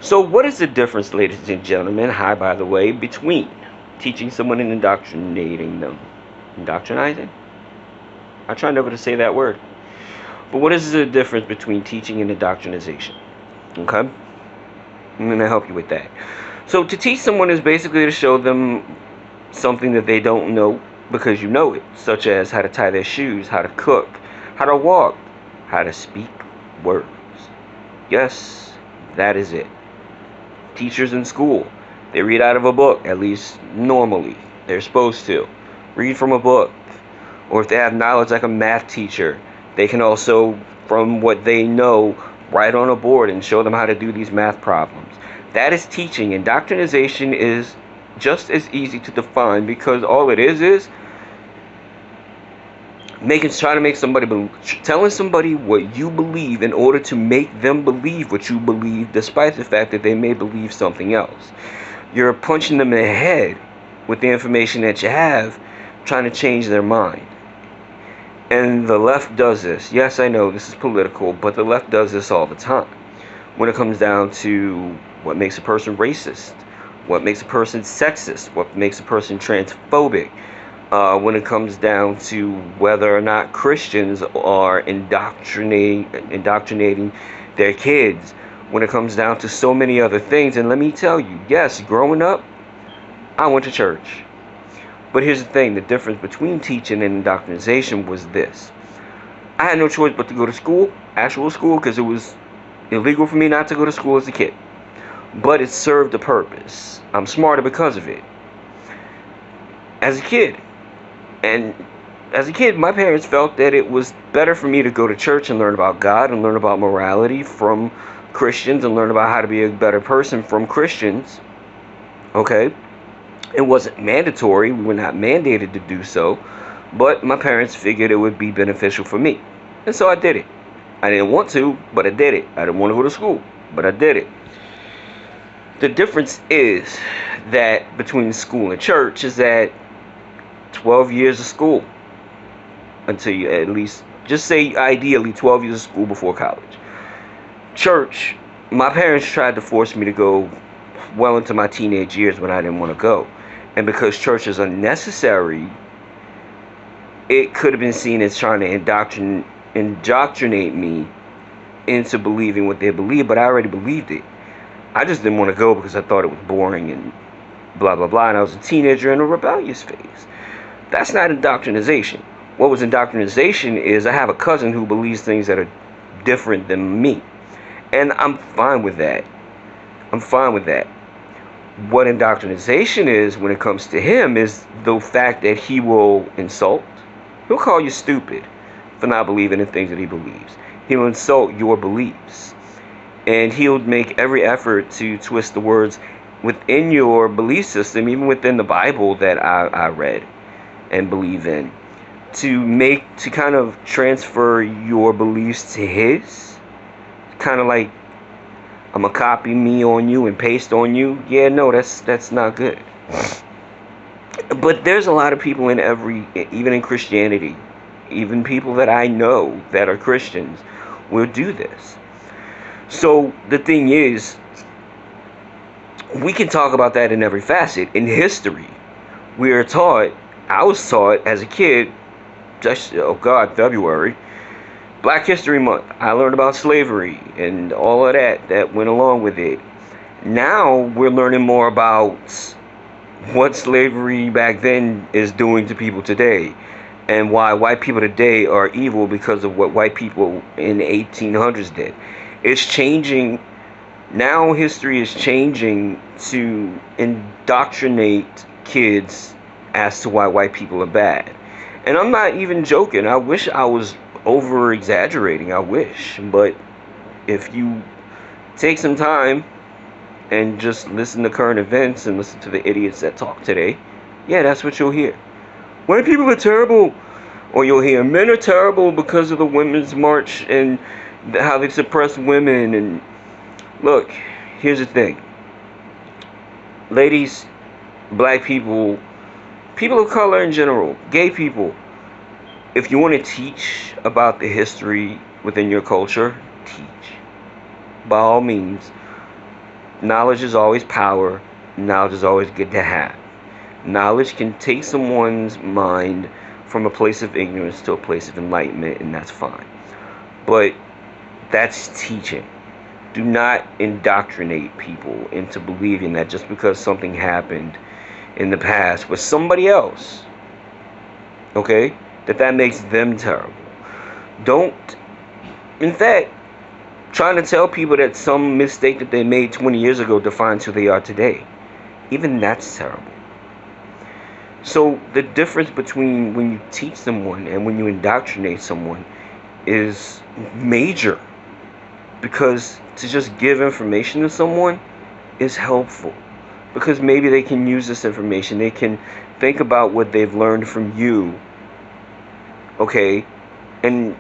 So what is the difference, ladies and gentlemen, hi by the way, between teaching someone and indoctrinating them? Indoctrinizing? I try never to say that word. But what is the difference between teaching and indoctrination? Okay? I'm going to help you with that. So to teach someone is basically to show them something that they don't know because you know it, such as how to tie their shoes, how to cook, how to walk, how to speak words. Yes, that is it. Teachers in school, they read out of a book, at least normally. They're supposed to. Read from a book. Or if they have knowledge like a math teacher, they can also, from what they know, write on a board and show them how to do these math problems. That is teaching. Indoctrination is just as easy to define because all it is trying to make somebody telling somebody what you believe in order to make them believe what you believe, despite the fact that they may believe something else. You're punching them in the head with the information that you have, trying to change their mind. And the left does this. Yes, I know this is political, but the left does this all the time. When it comes down to what makes a person racist, what makes a person sexist, what makes a person transphobic, when it comes down to whether or not Christians are indoctrinating their kids, when it comes down to so many other things. And let me tell you, yes, growing up, I went to church. But here's the thing, the difference between teaching and indoctrination was this. I had no choice but to go to school, actual school, because it was illegal for me not to go to school as a kid. But it served a purpose. I'm smarter because of it. As a kid, my parents felt that it was better for me to go to church and learn about God and learn about morality from Christians and learn about how to be a better person from Christians. Okay? It wasn't mandatory. We were not mandated to do so. But my parents figured it would be beneficial for me. And so I did it. I didn't want to, but I did it. I didn't want to go to school, but I did it. The difference is that between school and church is that 12 years of school until you at least, just say ideally 12 years of school before college. Church, my parents tried to force me to go well into my teenage years when I didn't want to go. And because church is unnecessary, it could have been seen as trying to indoctrinate me into believing what they believe, but I already believed it. I just didn't want to go because I thought it was boring and blah, blah, blah. And I was a teenager in a rebellious phase. That's not indoctrination. What was indoctrination is I have a cousin who believes things that are different than me. And I'm fine with that. I'm fine with that. What indoctrination is when it comes to him is the fact that he will insult. He'll call you stupid for not believing in things that he believes. He'll insult your beliefs. And he'll make every effort to twist the words within your belief system, even within the Bible that I read and believe in, to kind of transfer your beliefs to his. Kind of like, I'm gonna copy me on you and paste on you. Yeah, no, that's not good. But there's a lot of people even in Christianity, even people that I know that are Christians, will do this. So the thing is, we can talk about that in every facet. In history, I was taught as a kid, February, Black History Month. I learned about slavery and all of that went along with it. Now we're learning more about what slavery back then is doing to people today, and why white people today are evil because of what white people in the 1800s did. It's changing. Now history is changing to indoctrinate kids as to why white people are bad. And I'm not even joking. I wish I was over exaggerating. I wish. But if you take some time and just listen to current events and listen to the idiots that talk today, yeah, that's what you'll hear. White people are terrible. Or you'll hear men are terrible because of the Women's March and how they suppress women. And look, here's the thing. Ladies, black people, people of color in general, gay people, if you want to teach about the history within your culture, teach. By all means, knowledge is always power. Knowledge is always good to have. Knowledge can take someone's mind from a place of ignorance to a place of enlightenment, and that's fine. But that's teaching. Do not indoctrinate people into believing that just because something happened in the past with somebody else, okay, that makes them terrible. Don't, in fact, trying to tell people that some mistake that they made 20 years ago defines who they are today, even that's terrible. So the difference between when you teach someone and when you indoctrinate someone is major, because to just give information to someone is helpful, because maybe they can use this information, they can think about what they've learned from you, okay, and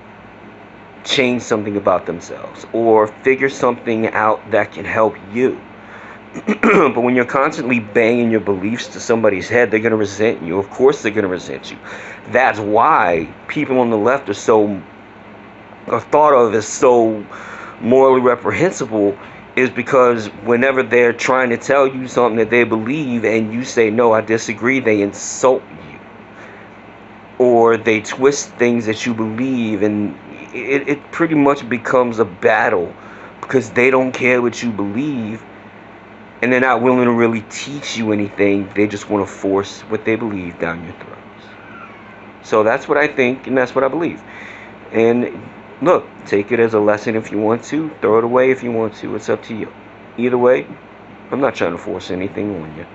change something about themselves or figure something out that can help you. But when you're constantly banging your beliefs to somebody's head, they're going to resent you. Of course they're going to resent you. That's why people on the left are thought of as so morally reprehensible, is because whenever they're trying to tell you something that they believe and you say, no, I disagree, they insult you. Or they twist things that you believe, and it pretty much becomes a battle because they don't care what you believe. And they're not willing to really teach you anything. They just want to force what they believe down your throats. So that's what I think, and that's what I believe. And look, take it as a lesson if you want to. Throw it away if you want to. It's up to you. Either way, I'm not trying to force anything on you.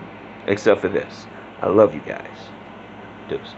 Except for this. I love you guys. Deuces.